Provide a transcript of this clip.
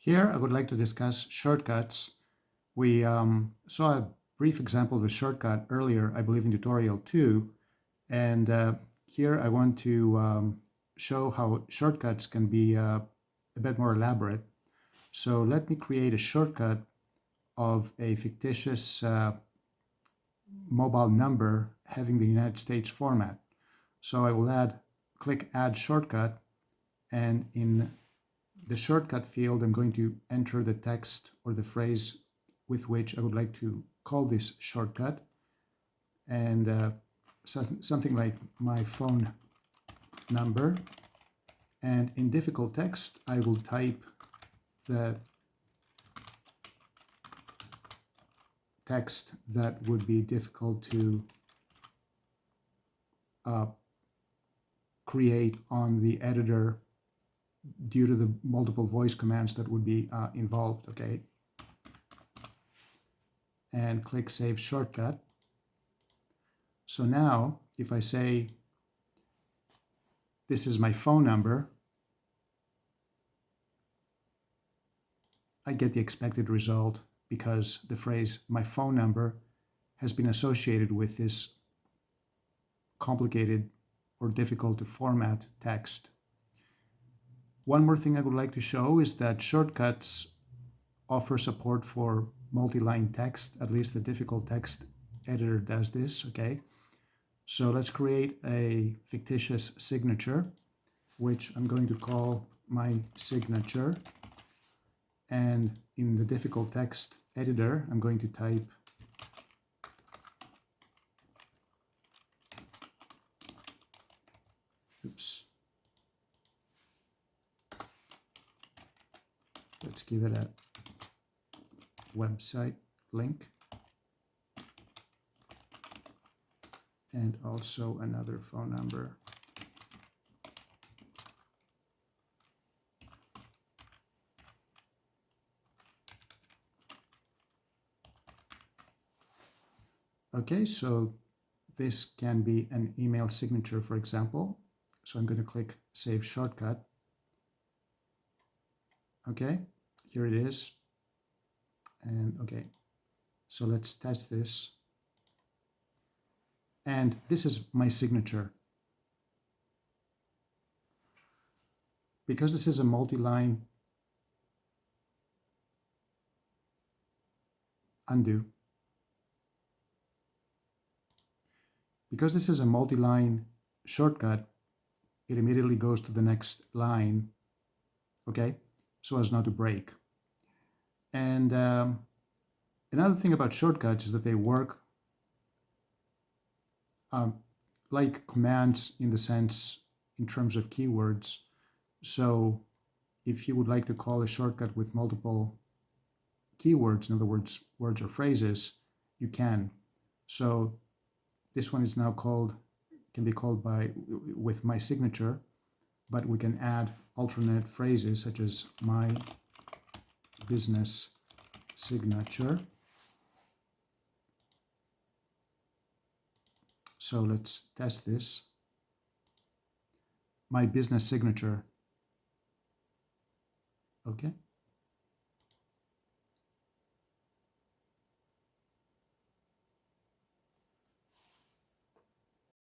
Here, I would like to discuss shortcuts. We saw a brief example of a shortcut earlier, I believe in tutorial 2. And here I want to show how shortcuts can be a bit more elaborate. So let me create a shortcut of a fictitious mobile number having the United States format. So I will click Add Shortcut, and in the shortcut field, I'm going to enter the text or the phrase with which I would like to call this shortcut, and something like my phone number. And in difficult text, I will type the text that would be difficult to create on the editor due to the multiple voice commands that would be involved, okay? And click Save Shortcut. So now, if I say, this is my phone number, I get the expected result because the phrase, my phone number, has been associated with this complicated or difficult to format text. One more thing I would like to show is that shortcuts offer support for multi-line text. At least the difficult text editor does this, okay? So let's create a fictitious signature, which I'm going to call my signature. And in the difficult text editor, I'm going to type let's give it a website link and also another phone number. Okay, so this can be an email signature, for example. So I'm going to click Save Shortcut. Okay, here it is. And okay, so let's test this. And this is my signature. Because this is a multi-line, undo. Because this is a multi-line shortcut, it immediately goes to the next line, okay, so as not to break. And another thing about shortcuts is that they work like commands in the sense, in terms of keywords. So if you would like to call a shortcut with multiple keywords, in other words, words or phrases, you can. So this one is now can be called with my signature, but we can add alternate phrases such as my business signature. So let's test this. My business signature. Okay.